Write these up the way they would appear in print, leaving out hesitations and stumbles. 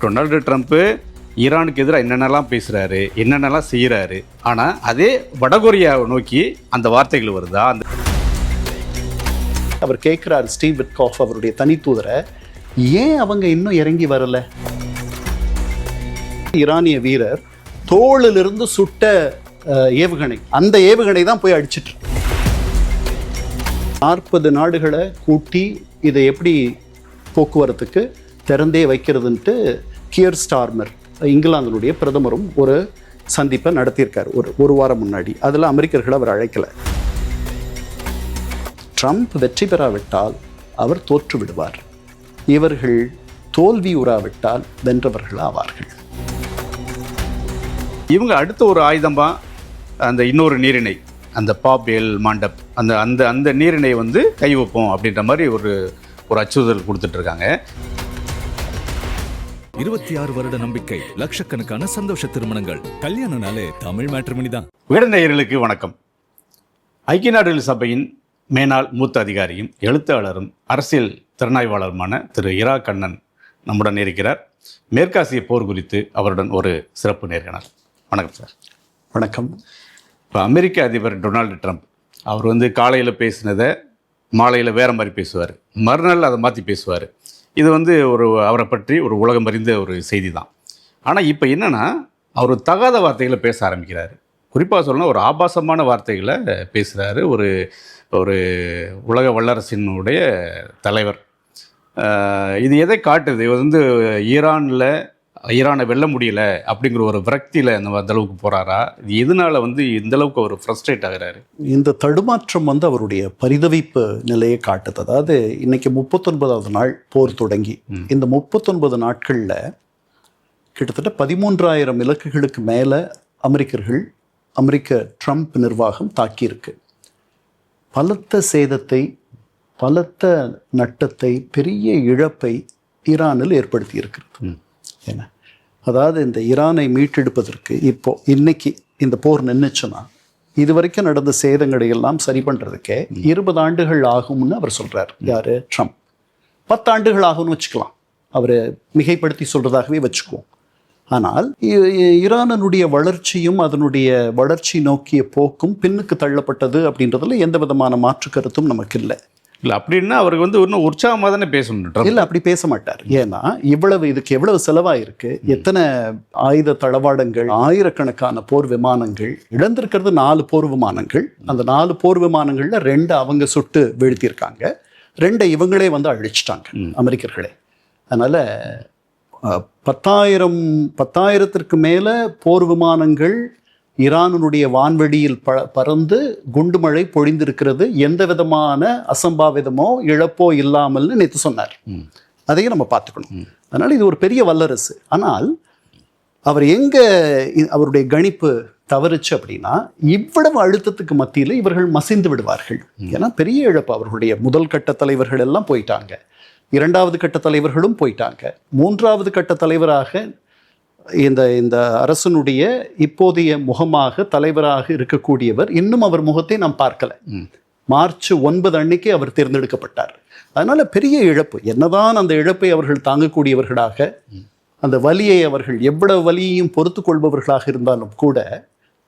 Donald Trump ஈரானுக்கு எதிராக என்னென்னலாம் பேசுகிறாரு, என்னென்னலாம் செய்கிறாரு. ஆனால் அதே வடகொரியாவை நோக்கி அந்த வார்த்தைகள் வருதா? அவர் கேட்குறாரு ஸ்டீவ் விட்காஃப் அவருடைய தனித்தூதரை, ஏன் அவங்க இன்னும் இறங்கி வரல? ஈரானிய வீரர் தோளிலிருந்து சுட்ட ஏவுகணை, அந்த ஏவுகணை தான் போய் அடிச்சிட்டு 40 நாடுகளை கூட்டி இதை எப்படி போக்குவரத்துக்கு திறந்தே வைக்கிறதுன்ட்டு கியர் ஸ்டார்மர் இங்கிலாந்தினுடைய பிரதமரும் ஒரு சந்திப்பை நடத்தியிருக்கார் ஒரு வாரம் முன்னாடி. அதில் அமெரிக்கர்களை அவர் அழைக்கலை. ட்ரம்ப் வெற்றி பெறாவிட்டால் அவர் தோற்று விடுவார், இவர்கள் தோல்வி உறாவிட்டால் வென்றவர்கள் ஆவார்கள். இவங்க அடுத்த ஒரு ஆயுதமாக அந்த இன்னொரு நீரிணை, அந்த பாபேல் மாண்டப், அந்த அந்த அந்த நீரிணை வந்து கை வைப்போம் அப்படின்ற மாதிரி ஒரு அச்சுறுத்தல் கொடுத்துட்ருக்காங்க. 26 வருட நம்பிக்கை, லட்சக்கணக்கான சந்தோஷ திருமணங்கள். கல்யாணனாலே தமிழ் மேட்ரிமோனி தான். விகடநேயர்களுக்கு வணக்கம். ஐக்கிய நாடுகள் சபையின் மேனாள் மூத்த அதிகாரியும் எழுத்தாளரும் அரசியல் திறனாய்வாளருமான திரு இரா கண்ணன் நம்முடன் இருக்கிறார். மேற்காசிய போர் குறித்து அவருடன் ஒரு சிறப்பு நேர்காணல். வணக்கம் சார். வணக்கம். இப்போ அமெரிக்க அதிபர் டொனால்டு ட்ரம்ப் அவர் வந்து காலையில் பேசினதை மாலையில் வேறு மாதிரி பேசுவார், மறுநாள் அதை மாற்றி பேசுவார். இது வந்து அவரை பற்றி ஒரு உலகம் அறிந்த ஒரு செய்தி தான். ஆனால் இப்போ என்னென்னா, அவர் தகாத வார்த்தைகளை பேச ஆரம்பிக்கிறார். குறிப்பாக சொல்லணும்னா ஒரு ஆபாசமான வார்த்தைகளை பேசுகிறாரு. ஒரு உலக வல்லரசினுடைய தலைவர். இது எதை காட்டுது? இது வந்து ஈரானை வெல்ல முடியல அப்படிங்கிற ஒரு விரக்தியில் அந்த அளவுக்கு போகிறாரா? இது எதனால வந்து இந்தளவுக்கு அவர் ஃப்ரஸ்ட்ரேட் ஆகிறாரு? இந்த தடுமாற்றம் வந்து அவருடைய பரிதவிப்பு நிலையை காட்டுது. அதாவது இன்னைக்கு 39வது நாள் போர் தொடங்கி இந்த 39 நாட்களில் கிட்டத்தட்ட 13,000 இலக்குகளுக்கு மேலே அமெரிக்க ட்ரம்ப் நிர்வாகம் தாக்கியிருக்கு. பலத்த சேதத்தை, பலத்த நட்டத்தை, பெரிய இழப்பை ஈரானில் ஏற்படுத்தி இருக்கிறது. ஏன்னா, அதாவது இந்த ஈரானை மீட்டெடுப்பதற்கு இன்னைக்கு இந்த போர் நின்றுச்சுன்னா இது வரைக்கும் நடந்த சேதங்களை எல்லாம் சரி பண்ணுறதுக்கே 20 ஆண்டுகள் ஆகும்னு அவர் சொல்கிறார். யார்? ட்ரம்ப். 10 ஆண்டுகள் ஆகும்னு வச்சுக்கலாம், அவர் மிகைப்படுத்தி சொல்கிறதாகவே வச்சுக்குவோம். ஆனால் ஈரானுடைய வளர்ச்சியும் அதனுடைய வளர்ச்சி நோக்கிய போக்கும் பின்னுக்கு தள்ளப்பட்டது அப்படின்றதுல எந்த விதமான மாற்று கருத்தும் நமக்கு இல்லை. இல்லை அப்படின்னா அவருக்கு வந்து இன்னும் உற்சாகமாக தானே பேசணும். இல்லை, அப்படி பேச மாட்டார். ஏன்னா இதுக்கு எவ்வளவு செலவாயிருக்கு, எத்தனை ஆயுத தளவாடங்கள், ஆயிரக்கணக்கான போர் விமானங்கள் இழந்திருக்கிறது. 4 போர் விமானங்கள். அந்த 4 போர் விமானங்கள்ல 2 அவங்க சுட்டு வீழ்த்தியிருக்காங்க, 2 இவங்களே வந்து அழிச்சிட்டாங்க, அமெரிக்கர்களே. அதனால 10,000த்திற்கு மேல போர் விமானங்கள் ஈரானுடைய வான்வெளியில் பறந்து குண்டுமழை பொழிந்திருக்கிறது, எந்த விதமான அசம்பாவிதமோ இழப்போ இல்லாமல்னு நேற்று சொன்னார். அதையும் நம்ம பார்த்துக்கணும். அதனால இது ஒரு பெரிய வல்லரசு. ஆனால் அவர் அவருடைய கணிப்பு தவறுச்சு அப்படின்னா, இவ்வளவு அழுத்தத்துக்கு மத்தியில் இவர்கள் மசிந்து விடுவார்கள். ஏன்னா பெரிய இழப்பு. அவர்களுடைய முதல் கட்ட தலைவர்கள் எல்லாம் போயிட்டாங்க, 2வது கட்ட தலைவர்களும் போயிட்டாங்க, 3வது கட்ட தலைவராக இந்த அரசனுடைய இப்போதைய முகமாக தலைவராக இருக்கக்கூடியவர் இன்னும் அவர் முகத்தை நாம் பார்க்கல. மார்ச் 9 அன்னைக்கு அவர் தேர்ந்தெடுக்கப்பட்டார். அதனால பெரிய இழப்பு. என்னதான் அந்த இழப்பை அவர்கள் தாங்கக்கூடியவர்களாக, அந்த வலியை அவர்கள் எவ்வளவு வலியையும் பொறுத்து கொள்பவர்களாக இருந்தாலும் கூட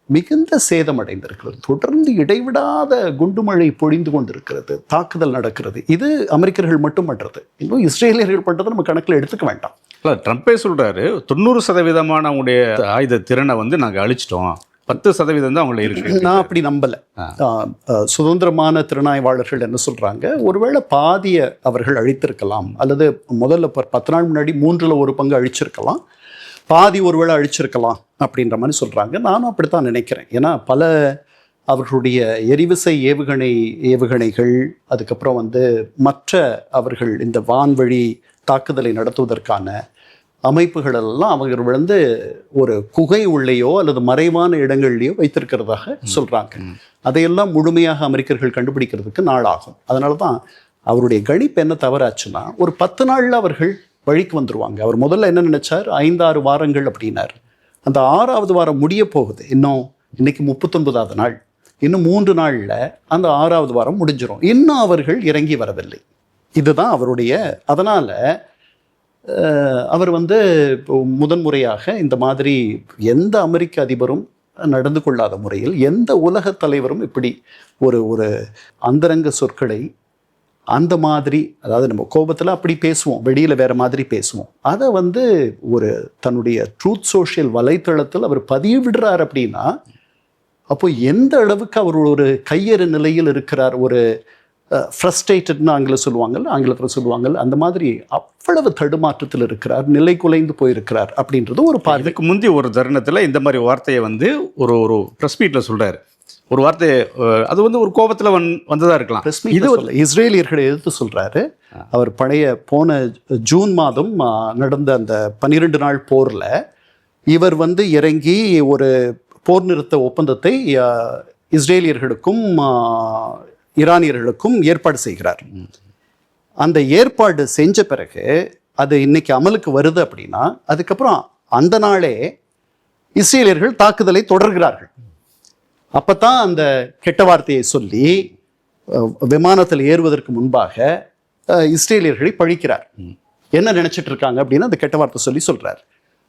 மிகுந்த சேதம் அடைந்திருக்கிறது. தொடர்ந்து இடைவிடாத குண்டுமழை பொழிந்து கொண்டிருக்கிறது, தாக்குதல் நடக்கிறது. இது அமெரிக்கர்கள் மட்டும் பண்றது, இன்னும் இஸ்ரேலியர்கள் பண்றதை நம்ம கணக்கில் எடுத்துக்க வேண்டாம். ட்ரம்பே சொல்றாரு 90% அவங்களுடைய ஆயுத திறனை வந்து நாங்கள் அழிச்சிட்டோம், 10% தான் அவங்கள இருக்கு. நான் அப்படி நம்பல. சுதந்திரமான திறனாய்வாளர்கள் என்ன சொல்றாங்க, ஒருவேளை பாதிய அவர்கள் அழித்திருக்கலாம், அல்லது முதல்ல 10 நாள் முன்னாடி 1/3 அழிச்சிருக்கலாம், பாதி ஒருவேளை அழிச்சிருக்கலாம் அப்படின்ற மாதிரி சொல்கிறாங்க. நானும் அப்படித்தான் நினைக்கிறேன். ஏன்னா பல அவர்களுடைய எரிவிசை ஏவுகணைகள், அதுக்கப்புறம் வந்து மற்ற அவர்கள் இந்த வான்வழி தாக்குதலை நடத்துவதற்கான அமைப்புகள் எல்லாம் அவர்கள் வந்து ஒரு குகை உள்ளேயோ அல்லது மறைவான இடங்கள்லையோ வைத்திருக்கிறதாக சொல்கிறாங்க. அதையெல்லாம் முழுமையாக அமெரிக்கர்கள் கண்டுபிடிக்கிறதுக்கு நாள் ஆகும். அதனால தான் அவருடைய கணிப்பு என்ன தவறாச்சுன்னா, ஒரு 10 நாளில் அவர்கள் வழிக்கு வந்துருவாங்க. அவர் முதல்ல என்ன நினைச்சார், 5-6 வாரங்கள் அப்படின்னார். அந்த 6வது வாரம் முடிய போகுது. இன்னைக்கு 39வது நாள். இன்னும் 3 நாளில் அந்த 6வது வாரம் முடிஞ்சிடும். இன்னும் அவர்கள் இறங்கி வரவில்லை. இதுதான் அவருடைய. அதனால அவர் வந்து இப்போ முதன்முறையாக இந்த மாதிரி எந்த அமெரிக்க அதிபரும் நடந்து கொள்ளாத முறையில் எந்த உலக தலைவரும் இப்படி ஒரு ஒரு அந்தரங்க சொற்களை அந்த மாதிரி, அதாவது நம்ம கோபத்தில் அப்படி பேசுவோம், வெளியில் வேற மாதிரி பேசுவோம், அதை வந்து ஒரு தன்னுடைய ட்ரூத் சோஷியல் வலைத்தளத்தில் அவர் பதிவிடுறார் அப்படின்னா அப்போ எந்த அளவுக்கு அவர் ஒரு கையறு நிலையில் இருக்கிறார், ஒரு ஃப்ரஸ்ட்ரேட்டட்னு ஆங்கிலத்தில் சொல்லுவாங்கல்ல, அந்த மாதிரி அவ்வளவு தடுமாற்றத்தில் இருக்கிறார், நிலை குலைந்து போயிருக்கிறார் அப்படின்றது ஒரு பார்வை. இதுக்கு முந்தைய ஒரு தருணத்தில் இந்த மாதிரி வார்த்தையை வந்து ஒரு ப்ரெஸ் மீட்டில் சொல்கிறார். ஒரு வார்த்தை அது வந்து ஒரு கோபத்தில் வந்ததாக இருக்கலாம். இது இஸ்ரேலியர்களை எதிர்த்து சொல்கிறாரு. அவர் போன ஜூன் மாதம் நடந்த அந்த 12 நாள் போரில் இவர் வந்து இறங்கி ஒரு போர் நிறுத்த ஒப்பந்தத்தை இஸ்ரேலியர்களுக்கும் ஈரானியர்களுக்கும் ஏற்பாடு செய்கிறார். அந்த ஏற்பாடு செஞ்ச பிறகு அது இன்னைக்கு அமலுக்கு வருது அப்படின்னா அதுக்கப்புறம் அந்த நாளே இஸ்ரேலியர்கள் தாக்குதலை தொடர்கிறார்கள். அப்பதான் அந்த கெட்ட வார்த்தையை சொல்லி விமானத்தில் ஏறுவதற்கு முன்பாக இஸ்ரேலியர்களை பழிக்கிறார். என்ன நினைச்சிட்டு இருக்காங்க அப்படின்னு அந்த கெட்ட வார்த்தை சொல்றார்.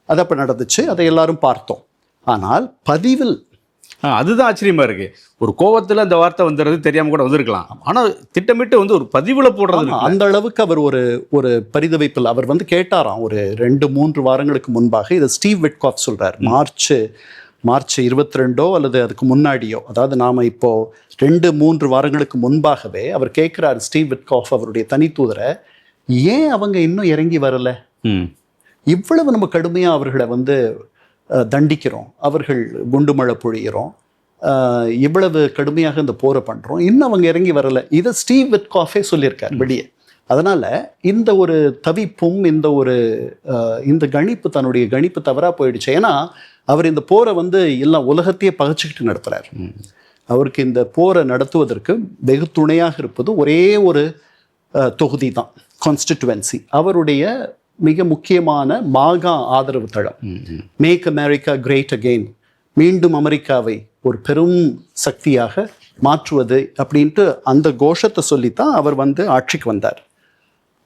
அது அப்ப நடந்துச்சு, அதை எல்லாரும் பார்த்தோம். ஆனால் பதிவில் அதுதான் ஆச்சரியமா இருக்கு. ஒரு கோபத்தில் அந்த வார்த்தை வந்துடுறது தெரியாம கூட வந்திருக்கலாம். ஆனால் திட்டமிட்டு வந்து ஒரு பதிவில் போடுறது அந்த அளவுக்கு அவர் ஒரு பரிதவிப்பில் அவர் வந்து கேட்டாராம் ஒரு 2-3 வாரங்களுக்கு முன்பாக. இதை ஸ்டீவ் விட்காஃப் சொல்றார். மார்ச் 22 அல்லது அதுக்கு முன்னாடியோ, அதாவது நாம இப்போ 2-3 வாரங்களுக்கு முன்பாகவே அவர் கேட்கிறார் ஸ்டீவ் விட்காஃப் அவருடைய தனித்தூதரை, ஏன் அவங்க இன்னும் இறங்கி வரல, இவ்வளவு நம்ம கடுமையா அவர்களை வந்து தண்டிக்கிறோம், அவர்கள் குண்டுமழை பொழிகிறோம், இவ்வளவு கடுமையாக இந்த போரை பண்றோம், இன்னும் அவங்க இறங்கி வரல. இதை ஸ்டீவ் விட்காஃபே சொல்லியிருக்கார் வெளியே. அதனால இந்த ஒரு தவிப்பும் இந்த கணிப்பு, தன்னுடைய கணிப்பு தவறா போயிடுச்சு. ஏன்னா அவர் இந்த போரை வந்து எல்லாம் உலகத்தையே பகைச்சிக்கிட்டு நடத்துறார். அவருக்கு இந்த போரை நடத்துவதற்கு வெகு துணையாக இருப்பது ஒரே ஒரு தொகுதி தான், கான்ஸ்டிடுவன்சி. அவருடைய மிக முக்கியமான மாகா ஆதரவு தளம், மேக் அமெரிக்கா கிரேட் அகெயின், மீண்டும் அமெரிக்காவை ஒரு பெரும் சக்தியாக மாற்றுவது அப்படின்ட்டு அந்த கோஷத்தை சொல்லித்தான் அவர் வந்து ஆட்சிக்கு வந்தார்.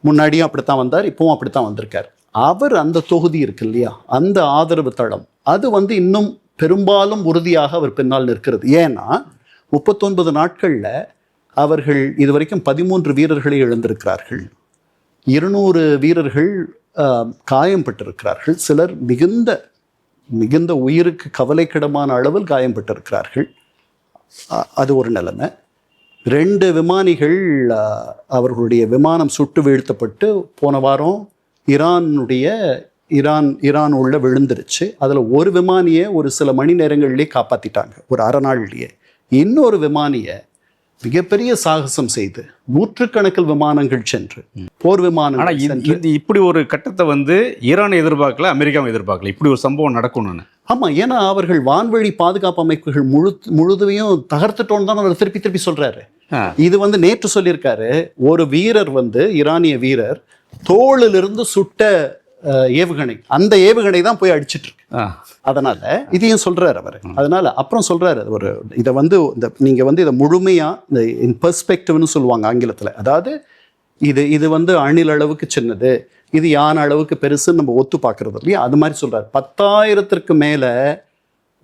முன்னாடியும் அப்படித்தான் வந்தார், இப்பவும் அப்படித்தான் வந்திருக்கார். அவர் அந்த தொகுதி இருக்கு இல்லையா, அந்த ஆதரவு தளம் அது வந்து இன்னும் பெரும்பாலும் உறுதியாக அவர் பின்னால் நிற்கிறது. ஏன்னா 39 நாட்கள்ல அவர்கள் இதுவரைக்கும் 13 வீரர்களை இழந்திருக்கிறார்கள், 200 வீரர்கள் காயம்பட்டிருக்கிறார்கள், சிலர் மிகுந்த உயிருக்கு கவலைக்கிடமான அளவில் காயம்பட்டிருக்கிறார்கள். அது ஒரு நிலைமை. 2 விமானிகள் அவர்களுடைய விமானம் சுட்டு வீழ்த்தப்பட்டு போன வாரம் ஈரான் உள்ள விழுந்துருச்சு. அதில் ஒரு விமானியை ஒரு சில மணி நேரங்களிலே காப்பாற்றிட்டாங்க, ஒரு அரை நாள்லேயே. இன்னொரு விமானியை மிகப்பெரிய சாகசம் செய்து நூற்றுக்கணக்கில் விமானங்கள் சென்று போர் விமானங்கள் இப்படி ஒரு கட்டத்தை வந்து ஈரானை எதிர்பார்க்கல, அமெரிக்காவை எதிர்பார்க்கல, இப்படி ஒரு சம்பவம் நடக்கணும்னு. ஆமா, ஏன்னா அவர்கள் வான்வழி பாதுகாப்பு அமைப்புகள் முழுதையும் தகர்த்துட்டோன்னு தான் அவர் திருப்பி சொல்றாரு. இது வந்து நேற்று சொல்லியிருக்காரு, ஒரு வீரர் வந்து ஈரானிய வீரர் தோளிலிருந்து சுட்ட ஏவுகணை, அந்த ஏவுகணை தான் போய் அடிச்சிட்டு இருக்கு. அதனால இதையும் சொல்றாரு அவர். அதனால அப்புறம் சொல்றாரு இதை வந்து நீங்க வந்து இதை முழுமையா இந்த இன் பெர்ஸ்பெக்டிவ்னு சொல்லுவாங்க ஆங்கிலத்துல. அதாவது இது வந்து அணில் அளவுக்கு சின்னது, இது யானை அளவுக்கு பெருசுன்னு நம்ம ஒத்து பார்க்கறது இல்லையா, அது மாதிரி சொல்றாரு. 10,000க்கு மேல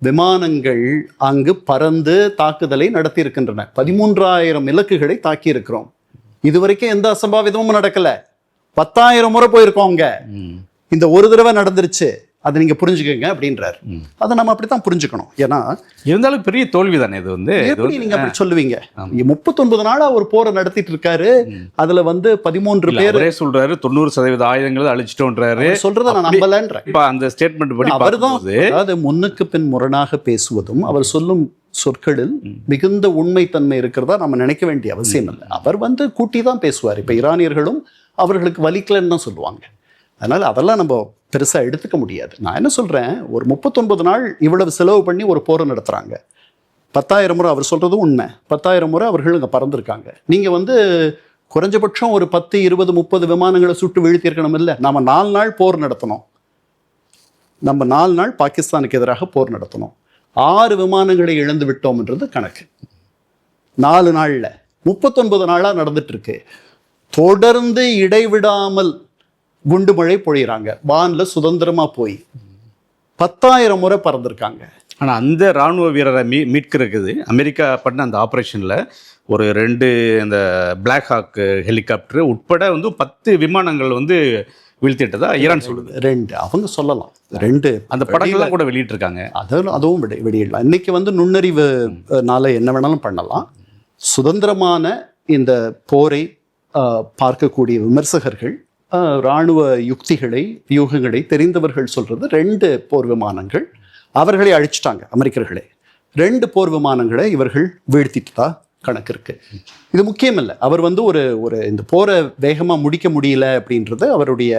விமானங்கள் அங்கு பறந்து தாக்குதலை நடத்தி இருக்கின்றன. 13,000 இலக்குகளை தாக்கி இருக்கிறோம். இதுவரைக்கும் எந்த அசம்பாவிதமும் நடக்கல. 10,000 முறை போயிருக்கோம் அங்க, இந்த ஒரு தடவை நடந்துருச்சு, அதை நீங்க புரிஞ்சுக்கங்க அப்படின்றாரு. அதை நம்ம அப்படித்தான் புரிஞ்சுக்கணும். ஏன்னா இருந்தாலும் பெரிய தோல்வி தானே இது வந்து. எப்படி நீங்க அப்படி சொல்லுவீங்க? 39 நாளா ஒரு போரை நடத்திட்டு இருக்காரு, அதுல வந்து 13 பேர் சொல்றாரு 90% ஆயுதங்களை அழிச்சிட்டோன்றாரு. சொல்றதை நான் நம்பலன்றேன். இப்ப அந்த ஸ்டேட்மெண்ட் படி அவர்தான், அதாவது முன்னுக்கு பின் முரணாக பேசுவதும் அவர் சொல்லும் சொற்களில் மிகுந்த உண்மைத்தன்மை இருக்கிறதா நம்ம நினைக்க வேண்டிய அவசியம் இல்லை. அவர் வந்து கூட்டி தான் பேசுவார். இப்ப ஈரானியர்களும் அவர்களுக்கு வலிக்கலன்னு தான் சொல்லுவாங்க. அதனால அதெல்லாம் நம்ம பெருசா எடுத்துக்க முடியாது. நான் என்ன சொல்றேன், ஒரு 39 நாள் இவ்வளவு செலவு பண்ணி ஒரு போரை நடத்துறாங்க. 10,000 முறை, அவர் சொல்றதும் உண்மை, 10,000 முறை அவர்கள் இங்க பறந்துருக்காங்க. நீங்க வந்து குறைஞ்சபட்சம் ஒரு 10, 20, 30 விமானங்களை சுட்டு வீழ்த்தியிருக்கணும் இல்லை? நாம 4 நாள் போர் நடத்தணும். நம்ம 4 நாள் பாகிஸ்தானுக்கு எதிராக போர் நடத்தணும். 6 விமானங்களை இழந்து விட்டோம்ன்றது கணக்கு. 4 நாள்ல 39 நாளா நடந்துட்டு இருக்கு. தொடர்ந்து இடைவிடாமல் குண்டு மழை பொழிகிறாங்க, வான்ல சுதந்திரமா போய் 10,000 முறை பறந்துருக்காங்க. ஆனால் அந்த இராணுவ வீரரை மீட்கிறதுக்கு அமெரிக்கா பண்ண அந்த ஆப்ரேஷனில் ஒரு 2 இந்த பிளாக் ஹாக் ஹெலிகாப்டர் உட்பட வந்து 10 விமானங்கள் வந்து வீழ்த்திட்டதா ஈரான் சொல்லுது. 2 அவங்க சொல்லலாம், 2 அந்த படங்கள்லாம் கூட வெளியிட்டிருக்காங்க. அதுவும் வெளியிடலாம். இன்னைக்கு வந்து நுண்ணறிவுனால என்ன வேணாலும் பண்ணலாம். சுதந்திரமான இந்த போரை பார்க்கக்கூடிய விமர்சகர்கள், இராணுவ யுக்திகளை வியூகங்களை தெரிந்தவர்கள் சொல்றது 2 போர் விமானங்கள் அவர்களை அழிச்சிட்டாங்க அமெரிக்கர்களே. 2 போர் விமானங்களை இவர்கள் வீழ்த்திட்டு தான் கணக்கு இருக்கு. இது முக்கியம் இல்லை. அவர் வந்து ஒரு இந்த போரை வேகமா முடிக்க முடியல அப்படின்றது அவருடைய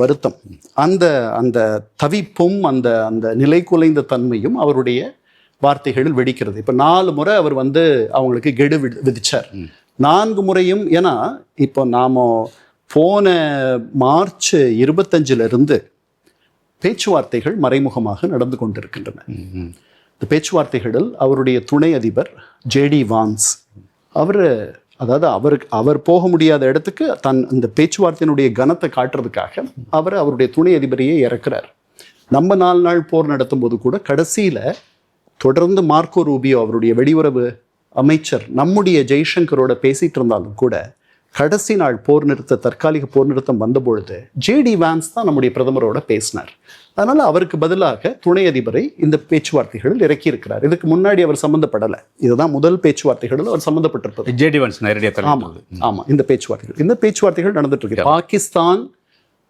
வருத்தம். அந்த அந்த தவிப்பும் அந்த அந்த நிலை குலைந்த தன்மையும் அவருடைய வார்த்தைகளில் வெடிக்கிறது. இப்போ 4 முறை அவர் வந்து அவங்களுக்கு கெடு விதிச்சார். 4 முறையும். ஏன்னா இப்போ நாம போன மார்ச் 25 பேச்சுவார்த்தைகள் மறைமுகமாக நடந்து கொண்டிருக்கின்றன. இந்த பேச்சுவார்த்தைகளில் அவருடைய துணை அதிபர் ஜேடி வான்ஸ் அவர் போக முடியாத இடத்துக்கு இந்த பேச்சுவார்த்தையினுடைய கனத்தை காட்டுறதுக்காக அவருடைய துணை அதிபரையே இறக்குறார். நம்ம 4 நாள் போர் நடத்தும் போது கூட கடைசியில தொடர்ந்து மார்க்கோ ரூபியோ அவருடைய வெளியுறவு அமைச்சர் நம்முடைய ஜெய்சங்கரோட பேசிட்டு இருந்தாலும் கூட கடைசி நாள் தற்காலிக போர் நிறுத்தம் வந்தபொழுது ஜேடி வான்ஸ் தான் நம்முடைய பிரதமரோட பேசினார். அதனால அவருக்கு பதிலாக துணை அதிபரை இந்த பேச்சுவார்த்தைகளில் இறக்கி இருக்கிறார். இதுக்கு முன்னாடி அவர் சம்பந்தப்படலை. இதுதான் முதல் பேச்சுவார்த்தைகளில் அவர் சம்பந்தப்பட்டிருப்பது. ஜேடி வான்ஸ் நேரடியாக. ஆமா, இந்த பேச்சுவார்த்தைகள் நடந்துட்டு இருக்கு. பாகிஸ்தான்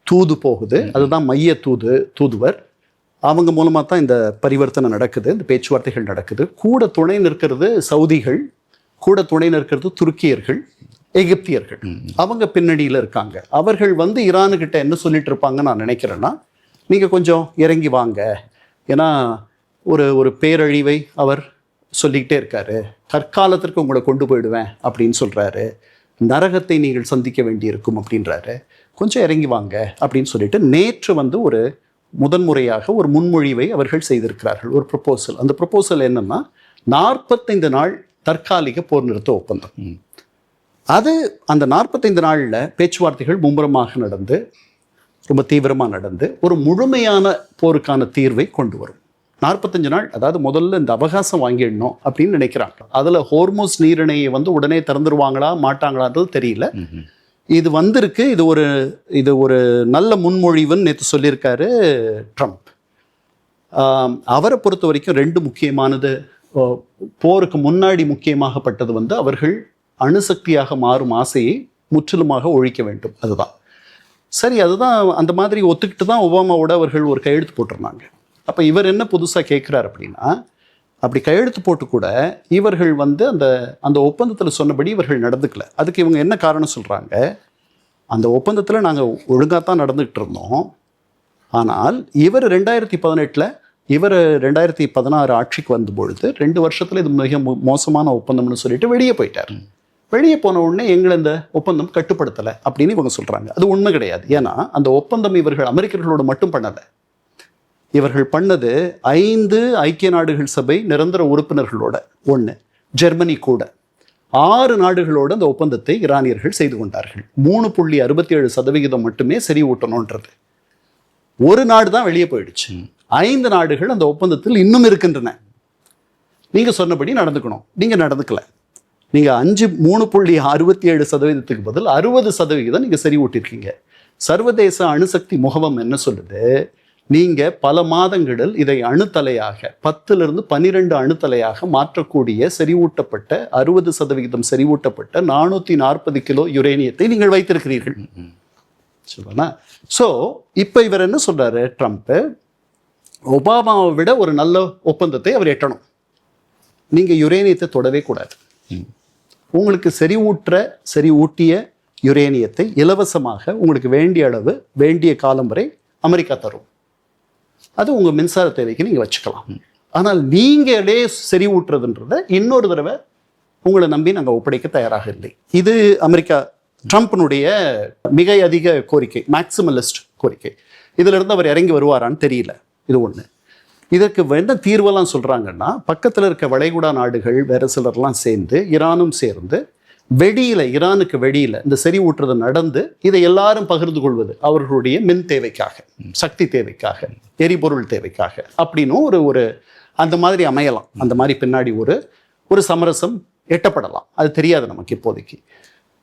தூது போகுது, அதுதான் மைய தூதுவர். அவங்க மூலமா தான் இந்த பரிவர்த்தனை நடக்குது, இந்த பேச்சுவார்த்தைகள் நடக்குது. கூட துணை நிற்கிறது சவுதிகள், கூட துணை நிற்கிறது துருக்கியர்கள், எகிப்தியர்கள். அவங்க பின்னணியில் இருக்காங்க. அவர்கள் வந்து ஈரானுக்கிட்ட என்ன சொல்லிட்டு இருப்பாங்கன்னு நான் நினைக்கிறேன்னா, நீங்கள் கொஞ்சம் இறங்கி வாங்க, ஏன்னா ஒரு பேரழிவை அவர் சொல்லிக்கிட்டே இருக்காரு. தற்காலத்திற்கு உங்களை கொண்டு போயிடுவேன் அப்படின்னு சொல்கிறாரு. நரகத்தை நீங்கள் சந்திக்க வேண்டியிருக்கும் அப்படின்றாரு. கொஞ்சம் இறங்கி வாங்க அப்படின்னு சொல்லிட்டு நேற்று வந்து முதன்முறையாக ஒரு முன்மொழிவை அவர்கள் செய்திருக்கிறார்கள், ஒரு ப்ரொபோசல். அந்த ப்ரொபோசல் என்னன்னா 45 நாள் தற்காலிக போர் நிறுத்த ஒப்பந்தம். அது அந்த 45 நாளில் பேச்சுவார்த்தைகள் மும்முரமாக நடந்து ரொம்ப தீவிரமாக நடந்து ஒரு முழுமையான போருக்கான தீர்வை கொண்டு வரும். 45 நாள், அதாவது முதல்ல இந்த அவகாசம் வாங்கிடணும் அப்படின்னு நினைக்கிறாங்க. அதில் ஹோர்முஸ் நீரிணையை வந்து உடனே திறந்துருவாங்களா மாட்டாங்களான்றது தெரியல. இது வந்திருக்கு. இது ஒரு நல்ல முன்மொழிவுன்னு நேற்று சொல்லியிருக்காரு ட்ரம்ப். அவரை பொறுத்த வரைக்கும் 2 முக்கியமானது. போருக்கு முன்னாடி முக்கியமாகப்பட்டது வந்து அவர்கள் அணுசக்தியாக மாறும் ஆசையை முற்றிலுமாக ஒழிக்க வேண்டும். அதுதான் சரி. அதுதான் அந்த மாதிரி ஒத்துக்கிட்டு தான் ஒபாமாவோட அவர்கள் ஒரு கையெழுத்து போட்டிருந்தாங்க. அப்போ இவர் என்ன புதுசாக கேட்குறார் அப்படின்னா, அப்படி கையெழுத்து போட்டு கூட இவர்கள் வந்து அந்த ஒப்பந்தத்தில் சொன்னபடி இவர்கள் நடந்துக்கல. அதுக்கு இவங்க என்ன காரணம் சொல்கிறாங்க, அந்த ஒப்பந்தத்தில் நாங்கள் ஒழுங்காக தான் நடந்துக்கிட்டு இருந்தோம், ஆனால் இவர் 2018 இவர் 2016 ஆட்சிக்கு வந்த பொழுது 2 வருஷத்தில் இது மிக மோசமான ஒப்பந்தம்னு சொல்லிட்டு வெளியே போயிட்டார். வெளியே போன உடனே எங்களை இந்த ஒப்பந்தம் கட்டுப்படுத்தலை அப்படின்னு இவங்க சொல்கிறாங்க. அது உண்மை கிடையாது. ஏன்னா அந்த ஒப்பந்தம் இவர்கள் அமெரிக்கர்களோடு மட்டும் பண்ணலை. இவர்கள் பண்ணது 5 ஐக்கிய நாடுகள் சபை நிரந்தர உறுப்பினர்களோட 1, ஜெர்மனி கூட 6 நாடுகளோடு அந்த ஒப்பந்தத்தை ஈரானியர்கள் செய்து கொண்டார்கள். 3.67% மட்டுமே செறிவூட்டணுன்றது. ஒரு நாடு தான் வெளியே போயிடுச்சு. 5 நாடுகள் அந்த ஒப்பந்தத்தில் இன்னும் இருக்கின்றன. நீங்க சொன்னபடி நடந்துக்கணும், நீங்க நடந்துக்கல. நீங்க 3.67% பதில் 60% நீங்க செறிவூட்டிருக்கீங்க. சர்வதேச அணுசக்தி முகவம் என்ன சொல்லுது, நீங்க பல மாதங்களில் இதை அணுத்தலையாக 10 to 12 அணுத்தலையாக மாற்றக்கூடிய செறிவூட்டப்பட்ட 60% செறிவூட்டப்பட்ட 440 கிலோ யுரேனியத்தை நீங்கள் வைத்திருக்கிறீர்கள். ஸோ இப்போ இவர் என்ன சொல்றாரு ட்ரம்ப், ஒபாமாவை விட ஒரு நல்ல ஒப்பந்தத்தை அவர் எட்டணும். நீங்க யுரேனியத்தை தொடவே கூடாது. உங்களுக்கு செறிவூட்டிய யுரேனியத்தை இலவசமாக உங்களுக்கு வேண்டிய அளவு வேண்டிய காலம் வரை அமெரிக்கா தரும். அது உங்க மின்சார தேவைக்கு நீங்க வச்சுக்கலாம். ஆனால் நீங்களே செறிவூட்டுறதுன்றத இன்னொரு தடவை உங்களை நம்பி நாங்கள் ஒப்படைக்க தயாராக இல்லை. இது அமெரிக்கா ட்ரம்ப்னுடைய மிக அதிக கோரிக்கை, மேக்சிமலிஸ்ட் கோரிக்கை. இதுல இருந்து அவர் இறங்கி வருவாரான்னு தெரியல. இது ஒண்ணு. இதற்கு என்ன தீர்வெல்லாம் சொல்றாங்கன்னா, பக்கத்தில் இருக்க வளைகுடா நாடுகள் வேற சிலர்லாம் சேர்ந்து, ஈரானும் சேர்ந்து வெடியில், ஈரானுக்கு வெடியில் இந்த செறிவூட்டுறது நடந்து இதை எல்லாரும் பகிர்ந்து கொள்வது அவர்களுடைய மின் தேவைக்காக, சக்தி தேவைக்காக, எரிபொருள் தேவைக்காக அப்படின்னும் ஒரு அந்த மாதிரி அமையலாம். அந்த மாதிரி பின்னாடி ஒரு சமரசம் எட்டப்படலாம். அது தெரியாது நமக்கு இப்போதைக்கு.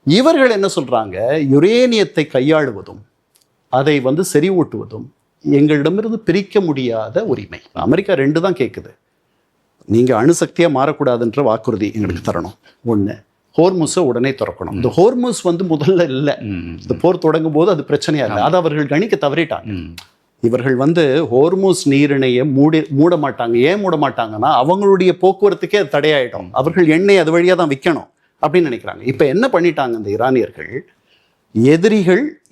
இவர்கள் என்ன சொல்றாங்க, யுரேனியத்தை கையாளுவதும் அதை செறிவூட்டுவதும் எங்களிடமிருந்து பிரிக்க முடியாத உரிமை. அமெரிக்கா 2 தான் கேட்குது. நீங்கள் அணுசக்தியாக மாறக்கூடாதுன்ற வாக்குறுதி எங்களுக்கு தரணும். ஒன்று, ஹோர்முஸை உடனே திறக்கணும். இந்த ஹோர்முஸ் முதல்ல இல்லை, இந்த போர் தொடங்கும் போது அது பிரச்சனையா இல்லை. அதை அவர்கள் கணிக்க தவறிட்டாங்க. இவர்கள் ஹோர்முஸ் நீரிணையை மூட மாட்டாங்க. ஏன் மூட மாட்டாங்கன்னா அவங்களுடைய போக்குவரத்துக்கே அது தடையாயிடும். அவர்கள் எண்ணெய் அது வழியாக தான் விற்கணும் அப்படின்னு நினைக்கிறாங்க. இப்போ என்ன பண்ணிட்டாங்க இந்த ஈரானியர்கள்,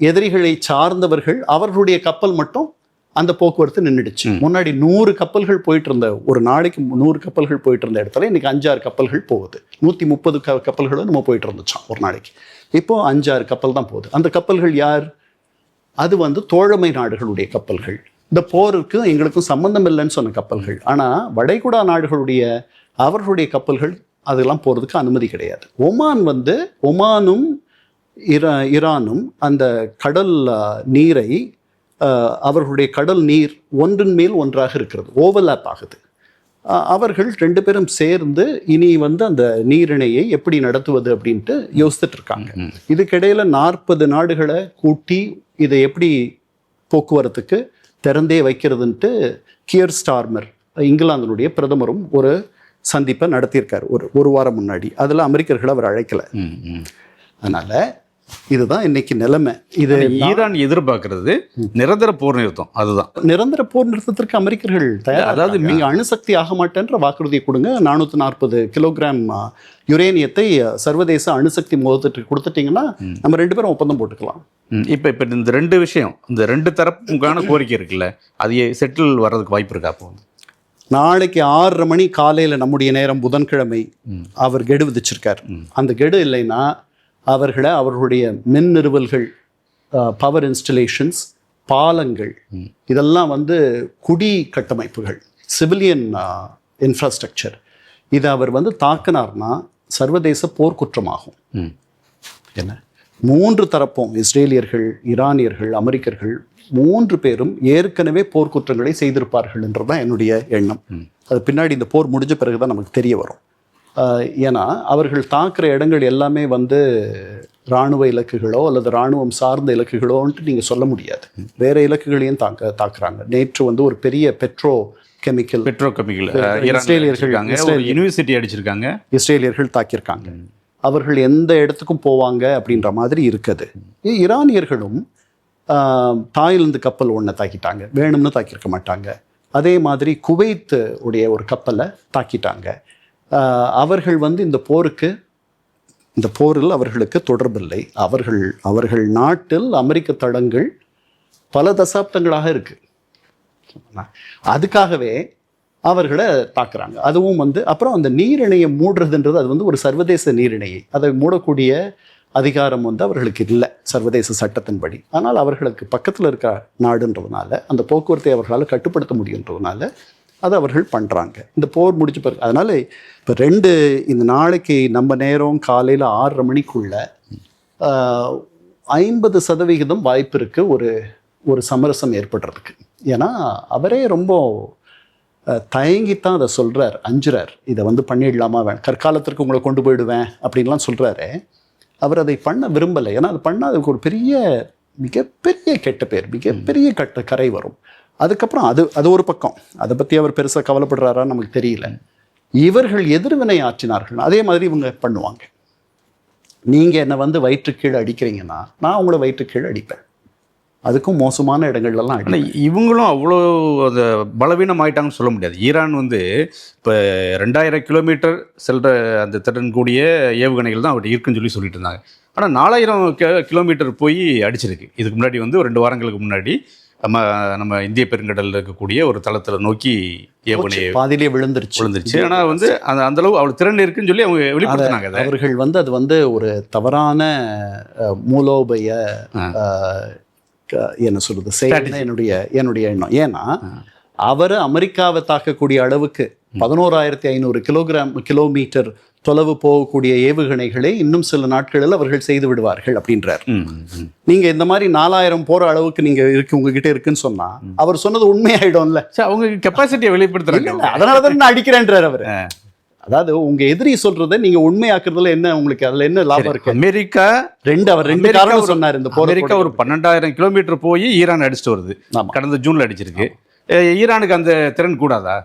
எதிரிகளை சார்ந்தவர்கள் அவர்களுடைய கப்பல் மட்டும் அந்த போக்குவரத்து நின்றுடுச்சு. முன்னாடி 100 கப்பல்கள் போயிட்டு இருந்த, ஒரு நாளைக்கு 100 கப்பல்கள் போயிட்டு இருந்த இடத்துல இன்னைக்கு 5-6 கப்பல்கள் போகுது. 130 கப்பல்களும் நம்ம போயிட்டு இருந்துச்சோம் ஒரு நாளைக்கு. இப்போ 5-6 கப்பல் தான் போகுது. அந்த கப்பல்கள் யார்? அது தோழமை நாடுகளுடைய கப்பல்கள். இந்த போருக்கு எங்களுக்கும் சம்பந்தம் இல்லைன்னு சொன்ன கப்பல்கள். ஆனால் வளைகுடா நாடுகளுடைய அவர்களுடைய கப்பல்கள் அதெல்லாம் போகிறதுக்கு அனுமதி கிடையாது. ஒமானும் ஈரானும் அந்த கடல் நீரை, அவர்களுடைய கடல் நீர் ஒன்றின் மேல் ஒன்றாக இருக்கிறது, ஓவர்லாப் ஆகுது. அவர்கள் 2 பேரும் சேர்ந்து இனி அந்த நீரிணையை எப்படி நடத்துவது அப்படின்ட்டு யோசித்துட்டு இருக்காங்க. இதுக்கிடையில 40 நாடுகளை கூட்டி இதை எப்படி போக்குவரத்துக்கு திறந்தே வைக்கிறதுன்ட்டு கியர் ஸ்டார்மர், இங்கிலாந்தினுடைய பிரதமரும் ஒரு சந்திப்பை நடத்தியிருக்காரு ஒரு வாரம் முன்னாடி. அதில் அமெரிக்கர்களை அவர் அழைக்கலை. அதனால இதுதான் இன்னைக்கு நிலைமை. இது ஈரான் எதிர்பார்க்கிறது நிரந்தர போர் நிறுத்தம். அதுதான் நிரந்தர போர் நிறுத்தத்திற்கு அமெரிக்கர்கள் தயார். அதாவது நீங்க அணுசக்தி ஆக மாட்டேன்ற வாக்குறுதியை கொடுங்க, 440 கிலோகிராம் யுரேனியத்தை சர்வதேச அணுசக்தி மோதத்திற்கு கொடுத்துட்டீங்கன்னா நம்ம 2 பேரும் ஒப்பந்தம் போட்டுக்கலாம். இப்போ இந்த 2 விஷயம், இந்த 2 தரப்புக்கான கோரிக்கை இருக்குல்ல, அது செட்டில் வர்றதுக்கு வாய்ப்பு இருக்கா? அப்போ நாளைக்கு 6:30 மணி காலையில் நம்முடைய நேரம், புதன்கிழமை அவர் கெடு விதிச்சிருக்கார். அந்த கெடு இல்லைன்னா அவர்களுடைய மின் நிறுவல்கள், பவர் இன்ஸ்டலேஷன்ஸ், பாலங்கள், இதெல்லாம் குடி கட்டமைப்புகள், சிவிலியன் இன்ஃப்ராஸ்ட்ரக்சர், இதை அவர் தாக்கினார்னா சர்வதேச போர்க்குற்றமாகும். என்ன 3 தரப்பும், இஸ்ரேலியர்கள், ஈரானியர்கள், அமெரிக்கர்கள் 3 பேரும் ஏற்கனவே போர்க்குற்றங்களை செய்திருப்பார்கள் என்றுதான் என்னுடைய எண்ணம். அது பின்னாடி இந்த போர் முடிஞ்ச பிறகுதான் நமக்கு தெரிய வரும். ஏன்னா அவர்கள் தாக்குற இடங்கள் எல்லாமே இராணுவ இலக்குகளோ அல்லது இராணுவம் சார்ந்த இலக்குகளோன்ட்டு நீங்கள் சொல்ல முடியாது. வேற இலக்குகளையும் தாக்குறாங்க. நேற்று ஒரு பெரிய பெட்ரோ கெமிக்கல் யூனிவர்சிட்டி அடிச்சிருக்காங்க, இஸ்ரேலியர்கள் தாக்கியிருக்காங்க. அவர்கள் எந்த இடத்துக்கும் போவாங்க அப்படின்ற மாதிரி இருக்குது. ஈரானியர்களும் தாய்லாந்து கப்பல் ஒன்றை தாக்கிட்டாங்க, வேணும்னு தாக்கியிருக்க மாட்டாங்க. அதே மாதிரி குவைத் உடைய ஒரு கப்பலை தாக்கிட்டாங்க. அவர்கள் இந்த போரில் அவர்களுக்கு தொடர்பில்லை. அவர்கள் நாட்டில் அமெரிக்க தளங்கள் பல தசாப்தங்களாக இருக்கு. அதுக்காகவே அவர்களை தாக்குறாங்க. அதுவும் அப்புறம் அந்த நீரிணையை மூடுறதுன்றது அது ஒரு சர்வதேச நீரிணையை, அதை மூடக்கூடிய அதிகாரம் அவர்களுக்கு இல்லை சர்வதேச சட்டத்தின்படி. ஆனால் அவர்களுக்கு பக்கத்தில் இருக்கிற நாடுன்றதுனால அந்த போக்குவரத்தை அவர்களால் கட்டுப்படுத்த முடியுன்றதுனால அதை அவர்கள் பண்ணுறாங்க. இந்த போர் முடிச்ச பிறகு அதனால் இப்போ இந்த நாளைக்கு நம்ம நேரம் காலையில் 6:30 மணிக்குள்ள 50% வாய்ப்பு இருக்குது ஒரு சமரசம் ஏற்படுறதுக்கு. ஏன்னா அவரே ரொம்ப தயங்கித்தான் அதை சொல்கிறார், அஞ்சுறார். இதை பண்ணிடலாமா, கற்காலத்திற்கு உங்களை கொண்டு போயிடுவேன் அப்படின்லாம் சொல்கிறாரு. அவர் அதை பண்ண விரும்பலை. ஏன்னா அது பண்ணால் அதுக்கு ஒரு மிகப்பெரிய கெட்ட பேர், மிகப்பெரிய கரை வரும். அதுக்கப்புறம் அது ஒரு பக்கம், அதை பற்றி அவர் பெருசாக கவலைப்படுறாரான்னு நமக்கு தெரியல. இவர்கள் எதிர்வினை ஆற்றினார்கள். அதே மாதிரி இவங்க பண்ணுவாங்க. நீங்கள் என்னை வயிற்று கீழே அடிக்கிறீங்கன்னா நான் உங்களை வயிற்று கீழே அடிப்பேன். அதுக்கும் மோசமான இடங்கள்லாம் ஆனால் இவங்களும் அவ்வளோ அந்த பலவீனம் ஆயிட்டாங்கன்னு சொல்ல முடியாது. ஈரான் இப்போ 2000 கிலோமீட்டர் செல்கிற அந்த திறன் கூடிய ஏவுகணைகள் தான் அவர்கிட்ட இருக்குன்னு சொல்லிட்டு இருந்தாங்க. ஆனால் 4000 கிலோமீட்டர் போய் அடிச்சிருக்கு. இதுக்கு முன்னாடி ஒரு 2 வாரங்களுக்கு முன்னாடி நம்ம இந்திய பெருங்கடலில் இருக்கக்கூடிய ஒரு தளத்தில் நோக்கி ஏவுகணையை பாதியிலே விழுந்துருச்சு. ஆனால் அந்த அளவு அவ்வளோ திறன் இருக்குன்னு சொல்லி அவங்க வெளிப்படுத்தினாங்க. அவர்கள் அது ஒரு தவறான மூலோபய என்ன சொல்றது என்னுடைய எண்ணம். ஏன்னா அவர் அமெரிக்காவை தாக்கக்கூடிய அளவுக்கு 11,500 கிலோமீட்டர் தொலைவு போகக்கூடிய ஏவுகணைகளை இன்னும் சில நாட்களில் அவர்கள் செய்து விடுவார்கள் அப்படின்றார். நீங்க இந்த மாதிரி 4000 போற அளவுக்கு நீங்க உங்ககிட்ட இருக்குன்னு சொன்னா அவர் சொன்னது உண்மையாயிடும்ல. அவங்க கெப்பாசிட்டியை வெளிப்படுத்துறாங்க. அதனாலதான் நான் அடிக்கிறேன்றார் அவர். அதாவது உங்க எதிரி சொல்றதை நீங்க உண்மையாக்குறதுல என்ன உங்களுக்கு அதுல என்ன லாபம் இருக்கு? அமெரிக்கா அவர் ரெண்டு காரணம் சொன்னார். இந்த அமெரிக்கா ஒரு 12,000 கிலோமீட்டர் போய் ஈரான் அடிச்சுட்டு வருது. கடந்த ஜூன்ல அடிச்சிருக்கு. ஈரானுக்கு அந்த திறன் கூடாதா?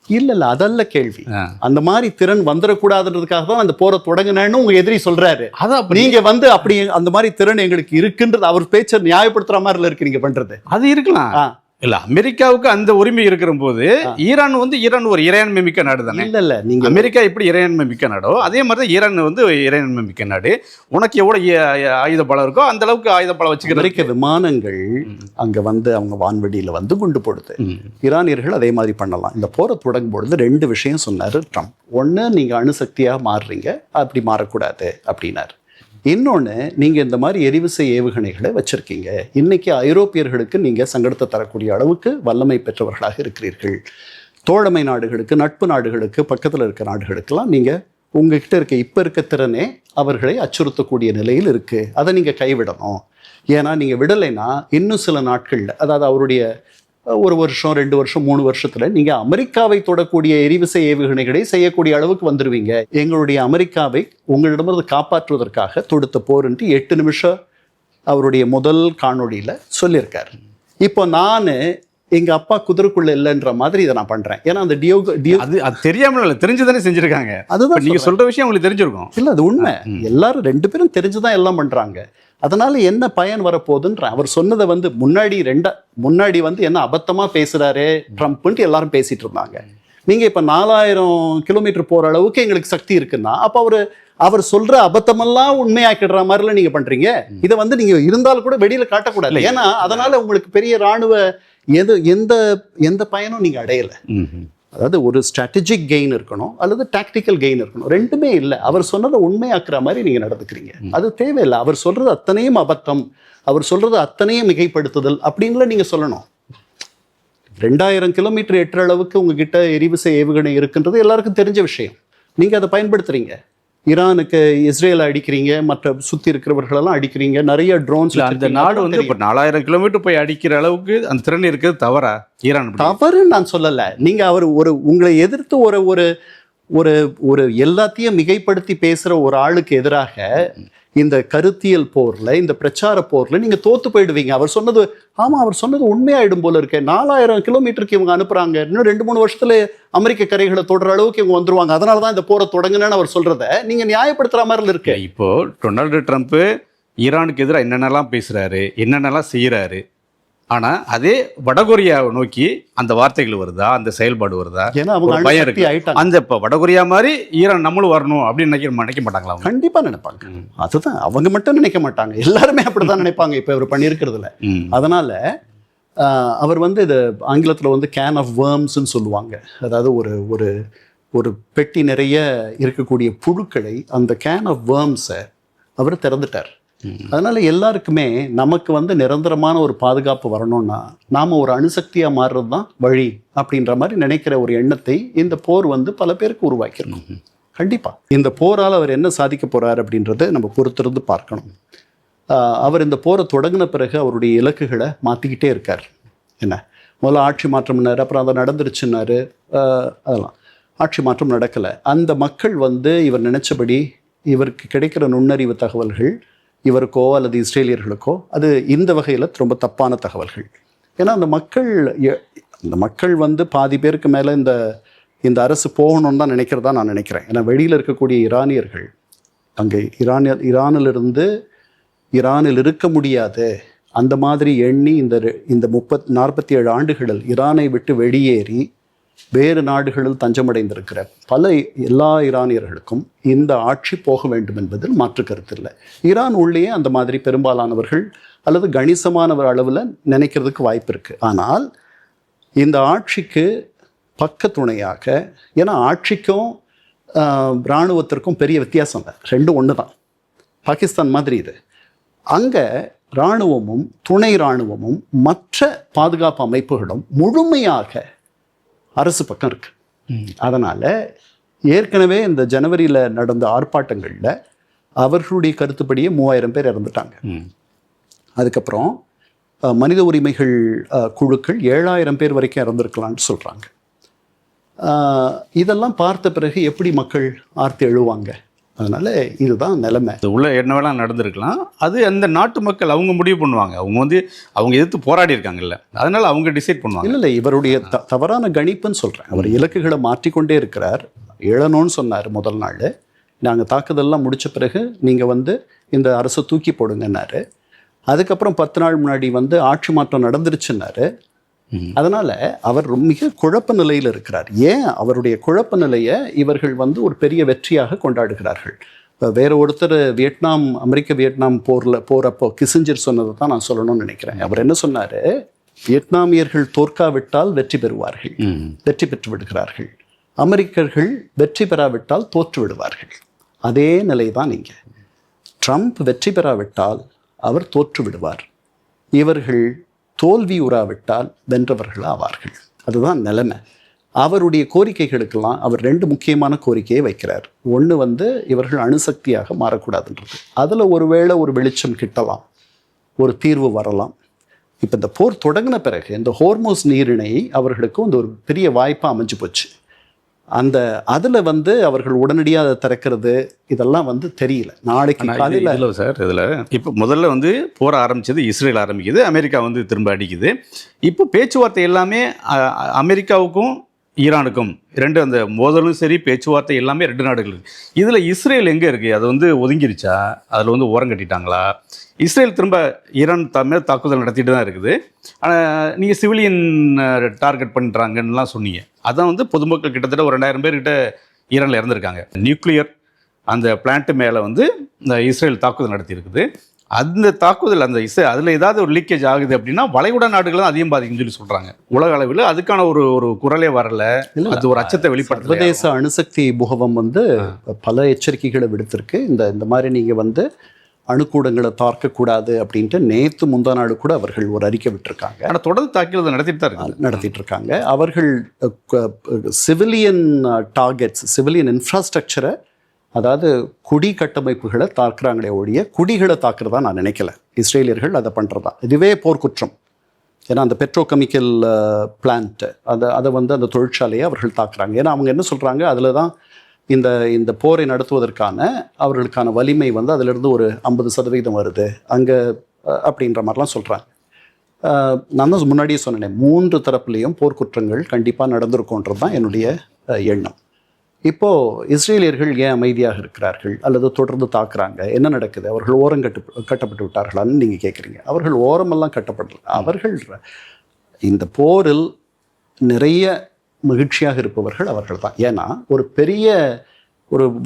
இல்ல அதல்ல கேள்வி. அந்த மாதிரி திறன் வந்துடக்கூடாதுன்றதுக்காக தான் அந்த போரை தொடங்கினேன்னு உங்க எதிரி சொல்றாரு. அதான் நீங்க அப்படி அந்த மாதிரி திறன் எங்களுக்கு இருக்குன்றது அவர் பேச்சை நியாயப்படுத்துற மாதிரி இருக்கு நீங்க பண்றது. அது இருக்கலாம். இல்ல, அமெரிக்காவுக்கு அந்த உரிமை இருக்கிற போது ஈரான் ஒரு இறையாண்மை மிக்க நாடு தானே. இல்ல நீங்க அமெரிக்கா எப்படி இறையாண்மை மிக்க நாடோ அதே மாதிரி தான் ஈரான் இறையாண்மை மிக்க நாடு. உனக்கு எவ்வளவு ஆயுத பலம் இருக்கோ அந்த அளவுக்கு ஆயுத பலம் வச்சுக்கிற அமெரிக்க விமானங்கள் அங்க அவங்க வான்வெளியில குண்டு போடுது. ஈரானியர்கள் அதே மாதிரி பண்ணலாம். இந்த போரை தொடங்கும் பொழுது 2 விஷயம் சொன்னாரு ட்ரம்ப். ஒண்ணு, நீங்க அணுசக்தியா மாறுறீங்க, அப்படி மாறக்கூடாது அப்படின்னாரு. இன்னொன்று, நீங்கள் இந்த மாதிரி எரிவிசை ஏவுகணைகளை வச்சுருக்கீங்க. இன்றைக்கி ஐரோப்பியர்களுக்கு நீங்கள் சங்கடத்தை தரக்கூடிய அளவுக்கு வல்லமை பெற்றவர்களாக இருக்கிறீர்கள். தோழமை நாடுகளுக்கு, நட்பு நாடுகளுக்கு, பக்கத்தில் இருக்க நாடுகளுக்கெல்லாம் நீங்கள் உங்ககிட்ட இப்போ இருக்க திறனே அவர்களை அச்சுறுத்தக்கூடிய நிலையில் இருக்குது. அதை நீங்கள் கைவிடணும். ஏன்னா நீங்கள் விடலைன்னா இன்னும் சில நாட்களில், அதாவது அவருடைய 1 வருஷம் 2 வருஷம் 3 வருஷத்துல நீங்க அமெரிக்காவை தொடக்கூடிய எரிவிசை ஏவுகணைகளை செய்யக்கூடிய அளவுக்கு வந்துருவீங்க. எங்களுடைய அமெரிக்காவை உங்களிடமிருந்து காப்பாற்றுவதற்காக தொடுத்த போர் என்று 8 நிமிஷம் அவருடைய முதல் காணொளியில சொல்லியிருக்காரு. இப்போ நான் எங்க அப்பா குதிரைக்குள்ள இல்லைன்ற மாதிரி இதை நான் பண்றேன். ஏன்னா அந்த அது தெரியாமல இல்லை, தெரிஞ்சுதானே செஞ்சிருக்காங்க. அதுதான் நீங்க சொல்ற விஷயம் உங்களுக்கு தெரிஞ்சிருக்கும். இல்ல அது உண்மை. எல்லாரும் 2 பேரும் தெரிஞ்சுதான் எல்லாம் பண்றாங்க. அதனால என்ன பயன் வரப்போகுதுன்ற அவர் சொன்னதை முன்னாடி என்ன அபத்தமா பேசுறாரு ட்ரம்ப்ன்ட்டு எல்லாரும் பேசிட்டு இருந்தாங்க. நீங்க இப்ப 4000 கிலோமீட்டர் போற அளவுக்கு எங்களுக்கு சக்தி இருக்குன்னா அப்ப அவர் சொல்ற அபத்தமெல்லாம் உண்மையாக்கிடுற மாதிரிலாம் நீங்க பண்றீங்க. இதை நீங்க இருந்தாலும் கூட வெளியில காட்டக்கூடாது. ஏன்னா அதனால உங்களுக்கு பெரிய ராணுவ எந்த பயனும் நீங்க அடையல. அதாவது ஒரு ஸ்ட்ராட்டஜிக் கெயின் இருக்கணும் அல்லது டாக்டிக்கல் கெயின் இருக்கணும். 2மே இல்லை. அவர் சொன்னதை உண்மையாக்குற மாதிரி நீங்க நடந்துக்கிறீங்க. அது தேவையில்லை. அவர் சொல்றது அத்தனையும் அபத்தம், அவர் சொல்றது அத்தனையும் மிகைப்படுத்துதல் அப்படின்னு நீங்க சொல்லணும். 2000 கிலோமீட்டர் எட்டுற அளவுக்கு உங்ககிட்ட எரிவிசை ஏவுகணை இருக்குன்றது எல்லாருக்கும் தெரிஞ்ச விஷயம். நீங்க அதை பயன்படுத்துறீங்க. ஈரானுக்கு இஸ்ரேலை அடிக்கிறீங்க, மற்ற சுற்றி இருக்கிறவர்களெல்லாம் அடிக்கிறீங்க, நிறைய ட்ரோன்ஸ். அந்த நாடு இப்போ 4000 கிலோமீட்டர் போய் அடிக்கிற அளவுக்கு அந்த திறன் இருக்கிறது தவறா? ஈரான் தவறுன்னு நான் சொல்லலை. நீங்கள் அவர் உங்களை எதிர்த்து ஒரு எல்லாத்தையும் மிகைப்படுத்தி பேசுகிற ஒரு ஆளுக்கு எதிராக இந்த கருத்தியல் போரில், இந்த பிரச்சார போரில் நீங்கள் தோற்று போயிடுவீங்க. அவர் சொன்னது உண்மையாயிடும் போல இருக்கு. 4000 கிலோமீட்டருக்கு இவங்க அனுப்புகிறாங்க. இன்னும் 2-3 வருஷத்துல அமெரிக்க கரைகளை தொடர அளவுக்கு இவங்க வந்துருவாங்க. அதனால தான் இந்த போரை தொடங்குன்னு அவர் சொல்றத நீங்கள் நியாயப்படுத்துகிற மாதிரி இருக்கு. இப்போ டொனால்டு ட்ரம்ப் ஈரானுக்கு எதிராக என்னென்னலாம் பேசுகிறாரு, என்னென்னலாம் செய்கிறாரு. ஆனா அதே வடகொரியாவை நோக்கி அந்த வார்த்தைகள் வருதா, அந்த செயல்பாடு வருதா? ஏன்னா அவங்க பயம் இருக்கு. அந்த இப்போ வடகொரியா மாதிரி ஈரான் நம்மளும் வரணும் அப்படின்னு நினைக்க மாட்டாங்களா? கண்டிப்பா நினைப்பாங்க. அதுதான், அவங்க மட்டும் நினைக்க மாட்டாங்க, எல்லாருமே அப்படிதான் நினைப்பாங்க. இப்போ இவர் பண்ணியிருக்கிறதுல அதனால அவர் இது ஆங்கிலத்தில் கேன் ஆஃப் வேர்ம்ஸ்ன்னு சொல்லுவாங்க. அதாவது ஒரு பெட்டி நிறைய இருக்கக்கூடிய புழுக்களை, அந்த கேன் ஆஃப் வேர்ம்ஸை அவர் திறந்துட்டார். அதனால எல்லாருக்குமே நமக்கு நிரந்தரமான ஒரு பாதுகாப்பு வரணும்னா நாம ஒரு அணுசக்தியா மாறுறது தான் வழி அப்படின்ற மாதிரி நினைக்கிற ஒரு எண்ணத்தை இந்த போர் பல பேருக்கு உருவாக்கியிருக்கும். கண்டிப்பா இந்த போரால் அவர் என்ன சாதிக்க போறார் அப்படின்றத நம்ம பொறுத்திருந்து பார்க்கணும். அவர் இந்த போரை தொடங்கின பிறகு அவருடைய இலக்குகளை மாத்திக்கிட்டே இருக்கார். என்ன முதல்ல ஆட்சி மாற்றம்னாரு, அப்புறம் அதை நடந்துருச்சுன்னாரு. அதெல்லாம் ஆட்சி மாற்றம் நடக்கலை. அந்த மக்கள் இவர் நினைச்சபடி இவருக்கு கிடைக்கிற நுண்ணறிவு தகவல்கள் இவருக்கோ அல்லது இஸ்ரேலியர்களுக்கோ அது இந்த வகையில் ரொம்ப தப்பான தகவல்கள். ஏன்னா அந்த மக்கள் பாதி பேருக்கு மேலே இந்த அரசு போகணும்னு தான் நினைக்கிறதா நான் நினைக்கிறேன். ஏன்னா வெளியில் இருக்கக்கூடிய ஈரானியர்கள் அங்கே ஈரானில் இருக்க முடியாது அந்த மாதிரி எண்ணி இந்த 47 ஆண்டுகளில் ஈரானை விட்டு வெளியேறி வேறு நாடுகளில் தஞ்சமடைந்திருக்கிற எல்லா ஈரானியர்களுக்கும் இந்த ஆட்சி போக வேண்டும் என்பதில் மாற்று கருத்து இல்லை. ஈரான் உள்ளேயே அந்த மாதிரி பெரும்பாலானவர்கள் அல்லது கணிசமானவர் அளவில் நினைக்கிறதுக்கு வாய்ப்பு இருக்குது. ஆனால் இந்த ஆட்சிக்கு பக்க துணையாக, ஏன்னா ஆட்சிக்கும் இராணுவத்திற்கும் பெரிய வித்தியாசம் இல்லை, 2 ஒன்று தான். பாகிஸ்தான் மாதிரி இது. அங்கே இராணுவமும் துணை இராணுவமும் மற்ற பாதுகாப்பு அமைப்புகளும் முழுமையாக அரசு பக்கம் இருக்கு. அதனால ஏற்கனவே இந்த ஜனவரியில் நடந்த ஆர்ப்பாட்டங்களில் அவர்களுடைய கருத்துப்படியே 3000 பேர் இறந்துட்டாங்க. அதுக்கப்புறம் மனித உரிமைகள் குழுக்கள் 7000 பேர் வரைக்கும் இறந்துருக்கலான்னு சொல்கிறாங்க. இதெல்லாம் பார்த்த பிறகு எப்படி மக்கள் ஆர்த்து எழுவாங்க? அதனால் இதுதான் நிலைமை. இது உள்ள என்ன வேணால் நடந்திருக்கலாம். அது அந்த நாட்டு மக்கள் அவங்க முடிவு பண்ணுவாங்க. அவங்க எதிர்த்து போராடி இருக்காங்கல்ல, அதனால் அவங்க டிசைட் பண்ணுவாங்க. இல்லை இவருடைய தவறான கணிப்புன்னு சொல்கிறேன். அவர் இலக்குகளை மாற்றிக்கொண்டே இருக்கிறார். எழணும்னு சொன்னார் முதல் நாள். நாங்கள் தாக்குதல்லாம் முடித்த பிறகு நீங்கள் இந்த அரசை தூக்கி போடுங்கன்னாரு. அதுக்கப்புறம் 10 நாள் முன்னாடி ஆட்சி மாற்றம் நடந்துருச்சுன்னாரு. அதனால் அவர் மிக குழப்ப நிலையில் இருக்கிறார். ஏன் அவருடைய குழப்ப நிலையை இவர்கள் ஒரு பெரிய வெற்றியாக கொண்டாடுகிறார்கள்? வேற ஒருத்தர் அமெரிக்க வியட்நாம் போகிறப்போ கிசிஞ்சர் சொன்னதை தான் நான் சொல்லணும்னு நினைக்கிறேன். அவர் என்ன சொன்னார்? வியட்நாமியர்கள் தோற்காவிட்டால் வெற்றி பெறுவார்கள், வெற்றி பெற்று விடுகிறார்கள். அமெரிக்கர்கள் வெற்றி பெறாவிட்டால் தோற்று விடுவார்கள். அதே நிலை தான் இங்கே. ட்ரம்ப் வெற்றி பெறாவிட்டால் அவர் தோற்று விடுவார். இவர்கள் தோல்வி உறாவிட்டால் வென்றவர்கள் ஆவார்கள். அதுதான் நிலைமை. அவருடைய கோரிக்கைகளுக்கெல்லாம் அவர் 2 முக்கியமான கோரிக்கையை வைக்கிறார். ஒன்று இவர்கள் அணுசக்தியாக மாறக்கூடாதுன்றது. அதில் ஒருவேளை ஒரு வெளிச்சம் கிட்டலாம், ஒரு தீர்வு வரலாம். இப்போ இந்த போர் தொடங்கின பிறகு இந்த ஹோர்மோஸ் நீரிணை அவர்களுக்கு ஒரு பெரிய வாய்ப்பாக அமைஞ்சு போச்சு. அதில் அவர்கள் உடனடியாக அதை திறக்கிறது இதெல்லாம் தெரியல. நாளைக்கு காலையில் இல்லை சார், இதில் இப்போ முதல்ல போர் ஆரம்பித்தது இஸ்ரேல் ஆரம்பிக்குது, அமெரிக்கா திரும்ப அடிக்குது. இப்போ பேச்சுவார்த்தை எல்லாமே அமெரிக்காவுக்கும் ஈரானுக்கும் அந்த மோதலும் சரி, பேச்சுவார்த்தை எல்லாமே 2 நாடுகள் இருக்குது. இதில் இஸ்ரேல் எங்கே இருக்குது? அது ஒதுங்கிருச்சா? அதில் ஓரம் கட்டிட்டாங்களா? இஸ்ரேல் திரும்ப ஈரான் மேலே தாக்குதல் நடத்திட்டு தான் இருக்குது. ஆனால் நீங்கள் சிவிலியன் டார்கெட் பண்ணுறாங்கன்னுலாம் சொன்னீங்க. அதான் பொதுமக்கள் கிட்டத்தட்ட ஒரு 2000 பேர்கிட்ட ஈரானில் இறந்துருக்காங்க. நியூக்ளியர் அந்த பிளான்ட்டு மேலே இந்த இஸ்ரேல் தாக்குதல் நடத்தியிருக்குது. அந்த தாக்குதல் அதில் ஏதாவது ஒரு லீக்கேஜ் ஆகுது அப்படின்னா வளைகுடா நாடுகள் தான் அதிகம் பாதிக்கும்னு சொல்லி சொல்கிறாங்க. உலக அளவில் அதுக்கான ஒரு குரலே வரல. அது ஒரு அச்சத்தை வெளிப்படுத்த. சர்வதேச அணுசக்தி முகவம் பல எச்சரிக்கைகளை விடுத்திருக்கு. இந்த மாதிரி நீங்கள் அணுக்கூடங்களை தாக்கக்கூடாது அப்படின்ட்டு நேற்று முந்தா நாடு கூட அவர்கள் ஒரு அறிக்கை விட்டுருக்காங்க. ஆனால் தொடர்ந்து தாக்குதல் நடத்திட்டு இருக்காங்க. அவர்கள் சிவிலியன் டார்கெட்ஸ், சிவிலியன் இன்ஃப்ராஸ்ட்ரக்சரை, அதாவது குடி கட்டமைப்புகளை தாக்குறாங்களே ஒழிய குடிகளை தாக்குறதா நான் நினைக்கல. இஸ்ரேலியர்கள் அதை பண்ணுறதா இதுவே போர்க்குற்றம். ஏன்னா அந்த பெட்ரோகெமிக்கல் பிளான்ட்டு அதை அந்த தொழிற்சாலையை அவர்கள் தாக்குறாங்க. ஏன்னா அவங்க என்ன சொல்கிறாங்க, அதில் தான் இந்த போரை நடத்துவதற்கான அவர்களுக்கான வலிமை அதிலிருந்து ஒரு 50% வருது அங்கே அப்படின்ற மாதிரிலாம் சொல்கிறாங்க. நான் தான் முன்னாடியே சொன்னேன், 3 தரப்புலேயும் போர்க்குற்றங்கள் கண்டிப்பாக நடந்திருக்குன்றது தான் என்னுடைய எண்ணம். இப்போது இஸ்ரேலியர்கள் ஏன் அமைதியாக இருக்கிறார்கள் அல்லது தொடர்ந்து தாக்குறாங்க? என்ன நடக்குது? அவர்கள் கட்டப்பட்டு விட்டார்களான்னு நீங்கள் கேட்குறீங்க. அவர்கள் ஓரமெல்லாம் கட்டப்படல. அவர்கள் இந்த போரில் நிறைய மகிழ்ச்சியாக இருப்பவர்கள் அவர்கள் தான். ஏன்னா ஒரு பெரிய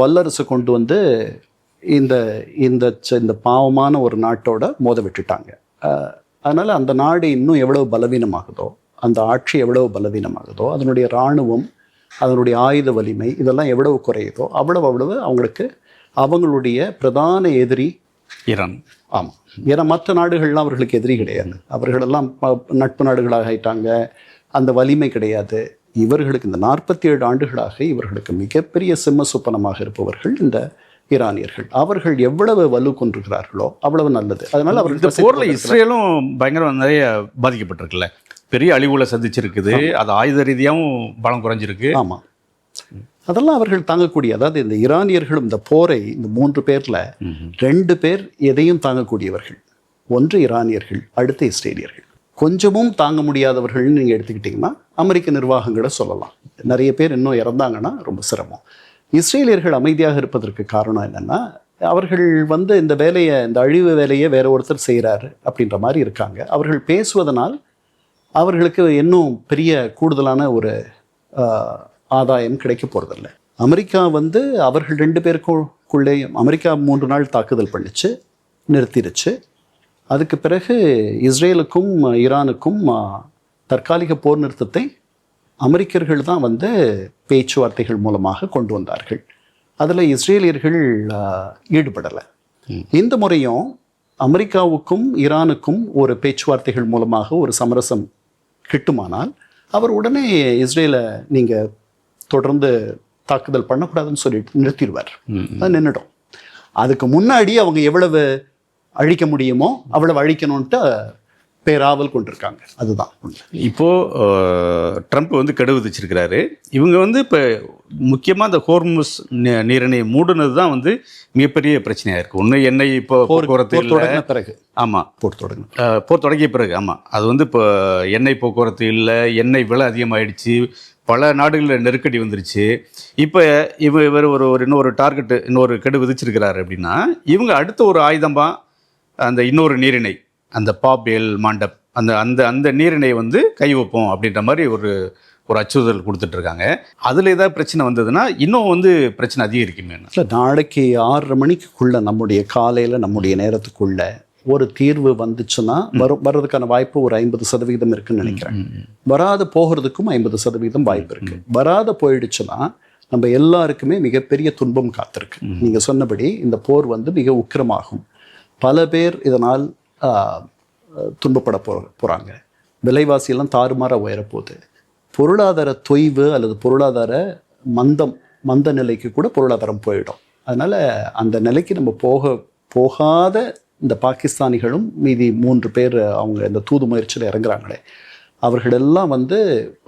வல்லரசு கொண்டு இந்த பாவமான ஒரு நாட்டோட மோத விட்டுட்டாங்க. அதனால் அந்த நாடு இன்னும் எவ்வளவு பலவீனமாகுதோ, அந்த ஆட்சி எவ்வளவு பலவீனமாகுதோ, அதனுடைய இராணுவம், அதனுடைய ஆயுத வலிமை இதெல்லாம் எவ்வளவு குறையுதோ அவ்வளவு அவங்களுடைய பிரதான எதிரி ஈரான். ஆமாம். ஏன்னா மற்ற நாடுகள்லாம் அவர்களுக்கு எதிரி கிடையாது. அவர்களெல்லாம் நட்பு நாடுகளாக ஆயிட்டாங்க. அந்த வலிமை கிடையாது இவர்களுக்கு. இந்த 47 ஆண்டுகளாக இவர்களுக்கு மிகப்பெரிய சிம்ம சொப்பனமாக இருப்பவர்கள் இந்த ஈரானியர்கள். அவர்கள் எவ்வளவு வலு கொண்டிருக்கிறார்களோ அவ்வளவு நல்லது. அதனால அவர்கள் போரில் இஸ்ரேலும் பயங்கரம் நிறைய பாதிக்கப்பட்டிருக்குல்ல, பெரிய அழிவுகளை சந்திச்சிருக்குது. அது ஆயுத ரீதியாகவும் பலம் குறைஞ்சிருக்கு. ஆமாம், அதெல்லாம் அவர்கள் தாங்கக்கூடிய, அதாவது இந்த ஈரானியர்களும் இந்த போரை இந்த 3 பேரில் 2 பேர் எதையும் தாங்கக்கூடியவர்கள். ஒன்று ஈரானியர்கள், அடுத்து இஸ்ரேலியர்கள். கொஞ்சமும் தாங்க முடியாதவர்கள்னு நீங்கள் எடுத்துக்கிட்டிங்கன்னா அமெரிக்க நிர்வாகங்களை சொல்லலாம். நிறைய பேர் இன்னும் இறந்தாங்கன்னா ரொம்ப சிரமம். இஸ்ரேலியர்கள் அமைதியாக இருப்பதற்கு காரணம் என்னென்னா, அவர்கள் இந்த வேலையை, இந்த அழிவு வேலையை வேற ஒருத்தர் செய்கிறாரு அப்படின்ற மாதிரி இருக்காங்க. அவர்கள் பேசுவதனால் அவர்களுக்கு இன்னும் பெரிய கூடுதலான ஒரு ஆதாயம் கிடைக்க போகிறதில்ல. அமெரிக்கா அவர்கள் 2 பேருக்குள்ளே அமெரிக்கா 3 நாள் தாக்குதல் பண்ணிச்சு, நிறுத்திடுச்சு. அதுக்கு பிறகு இஸ்ரேலுக்கும் ஈரானுக்கும் தற்காலிக போர் நிறுத்தத்தை அமெரிக்கர்கள் தான் பேச்சுவார்த்தைகள் மூலமாக கொண்டு வந்தார்கள். அதில் இஸ்ரேலியர்கள் ஈடுபடலை. இந்த முறையும் அமெரிக்காவுக்கும் ஈரானுக்கும் ஒரு பேச்சுவார்த்தைகள் மூலமாக ஒரு சமரசம் கிட்டுமானால் அவர் உடனே இஸ்ரேலை நீங்கள் தொடர்ந்து தாக்குதல் பண்ணக்கூடாதுன்னு சொல்லிட்டு நிறுத்திடுவார். அது நின்றுடும். அதுக்கு முன்னாடி அவங்க எவ்வளவு அழிக்க முடியுமோ அவ்வளவு அழிக்கணும்ட்டு பேராவல் கொண்டிருக்காங்க. அதுதான் இப்போ ட்ரம்ப் வந்து கெடு விதிச்சிருக்கிறாரு. இவங்க வந்து இப்போ முக்கியமாக இந்த ஹோர்முஸ் நீரிணையை மூடுனது தான் வந்து மிகப்பெரிய பிரச்சனையாக இருக்குது. ஒன்று எண்ணெய் இப்போ போக்குவரத்து தொடங்கின பிறகு, ஆமாம் போர் தொடங்கிய பிறகு, ஆமாம் அது வந்து இப்போ எண்ணெய் போக்குவரத்து இல்லை, எண்ணெய் விலை அதிகமாகிடுச்சு, பல நாடுகளில் நெருக்கடி வந்துருச்சு. இப்போ இவர் இன்னொரு டார்கெட்டு, இன்னொரு கெடு விதிச்சிருக்கிறாரு அப்படின்னா, இவங்க அடுத்த ஒரு ஆயுதமாக அந்த இன்னொரு நீரிணை, அந்த பாபேல் மாண்டப், அந்த அந்த அந்த நீரிணையை வந்து கை வைப்போம் அப்படின்ற மாதிரி ஒரு அச்சுறுத்தல் கொடுத்துட்ருக்காங்க. அதில் ஏதாவது பிரச்சனை வந்ததுன்னா இன்னும் வந்து பிரச்சனை அதிகரிக்குமே. இல்லை, நாளைக்கு 6:30 மணிக்குள்ளே நம்முடைய காலையில் நம்முடைய நேரத்துக்குள்ள ஒரு தீர்வு வந்துச்சுன்னா வர்றதுக்கான வாய்ப்பு ஒரு 50% இருக்குன்னு நினைக்கிறேன். வராத போகிறதுக்கும் 50% வாய்ப்பு இருக்கு. வராத போயிடுச்சுன்னா நம்ம எல்லாருக்குமே மிகப்பெரிய துன்பம் காத்திருக்கு. நீங்கள் சொன்னபடி இந்த போர் வந்து மிக உக்கிரமாகும். பல பேர் இதனால் துன்பப்பட போகிறாங்க. விலைவாசியெல்லாம் தாறுமாறாக உயரப்போகுது. பொருளாதார தொய்வு அல்லது பொருளாதார மந்த நிலைக்கு கூட பொருளாதாரம் போயிடும். அதனால் அந்த நிலைக்கு நம்ம போகாத இந்த பாகிஸ்தானிகளும் மீதி 3 பேர் அவங்க இந்த தூது முயற்சியில் இறங்குறாங்களே, அவர்களெல்லாம் வந்து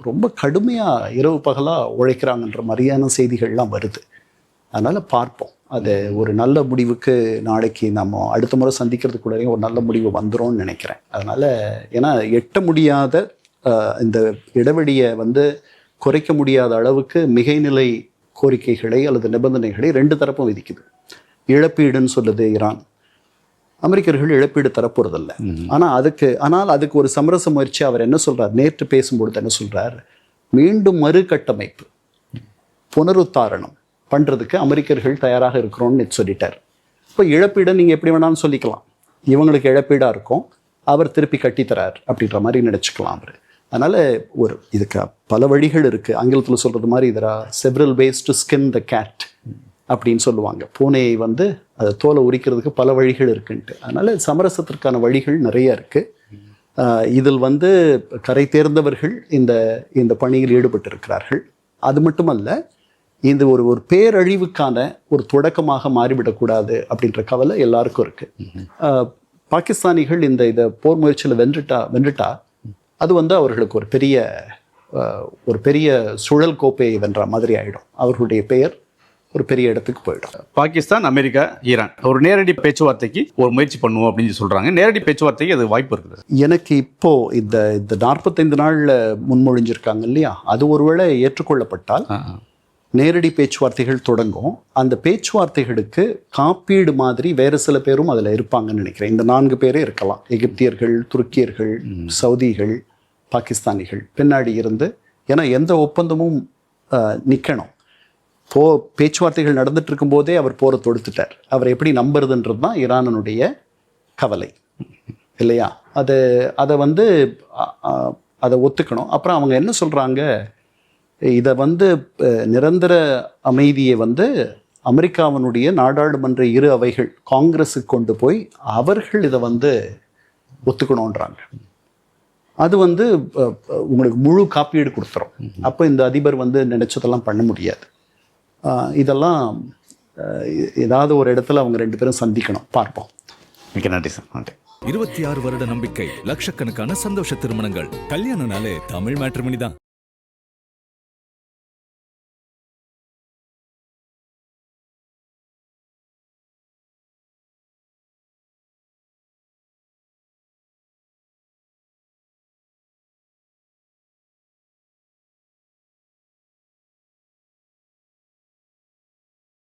ரொம்ப கடுமையாக இரவு பகலாக உழைக்கிறாங்கன்ற மாதிரியான செய்திகள்லாம் வருது. அதனால் பார்ப்போம். அது ஒரு நல்ல முடிவுக்கு நாளைக்கு நம்ம அடுத்த முறை சந்திக்கிறதுக்குள்ளேயும் ஒரு நல்ல முடிவு வந்துரும்னு நினைக்கிறேன். அதனால் ஏன்னா எட்ட முடியாத இந்த இடைவெளியை வந்து குறைக்க முடியாத அளவுக்கு மிகைநிலை கோரிக்கைகளை அல்லது நிபந்தனைகளை 2 தரப்பும் விதிக்குது. இழப்பீடுன்னு சொல்லுது ஈரான். அமெரிக்கர்கள் இழப்பீடு தரப்போறதில்ல. ஆனால் அதுக்கு ஒரு சமரச முயற்சி அவர் என்ன சொல்றார், நேற்று பேசும்பொழுது என்ன சொல்றார், மீண்டும் மறுகட்டமைப்பு, புனருத்தாரணம் பண்ணுறதுக்கு அமெரிக்கர்கள் தயாராக இருக்கிறோன்னு சொல்லிட்டார். இப்போ இழப்பீடை நீங்கள் எப்படி வேணாலும் சொல்லிக்கலாம். இவங்களுக்கு இழப்பீடாக இருக்கும், அவர் திருப்பி கட்டித்தரார் அப்படின்ற மாதிரி நினச்சிக்கலாம் அவர். அதனால் இதுக்கு பல வழிகள் இருக்குது. ஆங்கிலத்தில் சொல்கிறது மாதிரி இதில் several ways to skin the cat அப்படின்னு சொல்லுவாங்க. பூனையை வந்து அதை தோலை உரிக்கிறதுக்கு பல வழிகள் இருக்குன்ட்டு. அதனால் சமரசத்திற்கான வழிகள் நிறைய இருக்குது. இதில் வந்து கரை தேர்ந்தவர்கள் இந்த பணியில் ஈடுபட்டிருக்கிறார்கள். அது மட்டுமல்ல, இந்த ஒரு பேரழிவுக்கான ஒரு தொடக்கமாக மாறிவிடக்கூடாது அப்படின்ற கவலை எல்லாருக்கும் இருக்குது. பாகிஸ்தானிகள் இந்த போர் முயற்சியில் வென்றுட்டா அது வந்து அவர்களுக்கு ஒரு பெரிய சுழல் கோப்பையை வென்ற மாதிரி ஆகிடும். அவர்களுடைய பெயர் ஒரு பெரிய இடத்துக்கு போயிடும். பாகிஸ்தான், அமெரிக்கா, ஈரான் ஒரு நேரடி பேச்சுவார்த்தைக்கு ஒரு முயற்சி பண்ணுவோம் அப்படின்னு சொல்கிறாங்க. நேரடி பேச்சுவார்த்தைக்கு அது வாய்ப்பு இருக்குது. எனக்கு இப்போது இந்த 45 நாளில் முன்மொழிஞ்சிருக்காங்க இல்லையா, அது ஒருவேளை ஏற்றுக்கொள்ளப்பட்டால் நேரடி பேச்சுவார்த்தைகள் தொடங்கும். அந்த பேச்சுவார்த்தைகளுக்கு காப்பீடு மாதிரி வேறு சில பேரும் அதில் இருப்பாங்கன்னு நினைக்கிறேன். இந்த 4 பேரே இருக்கலாம். எகிப்தியர்கள், துருக்கியர்கள், சவுதிகள், பாகிஸ்தானிகள் பின்னாடி இருந்து. ஏன்னா எந்த ஒப்பந்தமும் நிற்கணும். பேச்சுவார்த்தைகள் நடந்துட்டு இருக்கும்போதே அவர் போரை தொடுத்துட்டார். அவர் எப்படி நம்புறதுன்றது தான் ஈரானுடைய கவலை இல்லையா. அதை வந்து அதை ஒத்துக்கணும். அப்புறம் அவங்க என்ன சொல்கிறாங்க, இதை வந்து நிரந்தர அமைதியை வந்து அமெரிக்காவினுடைய நாடாளுமன்ற 2 அவைகள் காங்கிரஸுக்கு கொண்டு போய் அவர்கள் இதை வந்து ஒத்துக்கணுன்றாங்க. அது வந்து உங்களுக்கு முழு காப்பீடு கொடுத்துரும். அப்போ இந்த அதிபர் வந்து நினைச்சதெல்லாம் பண்ண முடியாது. இதெல்லாம் ஏதாவது ஒரு இடத்துல அவங்க 2 பேரும் சந்திக்கணும். பார்ப்போம். மிக்க நன்றி சார். நன்றி. 26 வருட நம்பிக்கை, லட்சக்கணக்கான சந்தோஷ திருமணங்கள். கல்யாணம்னாலே தமிழ் மேட்ரிமோனி தான்.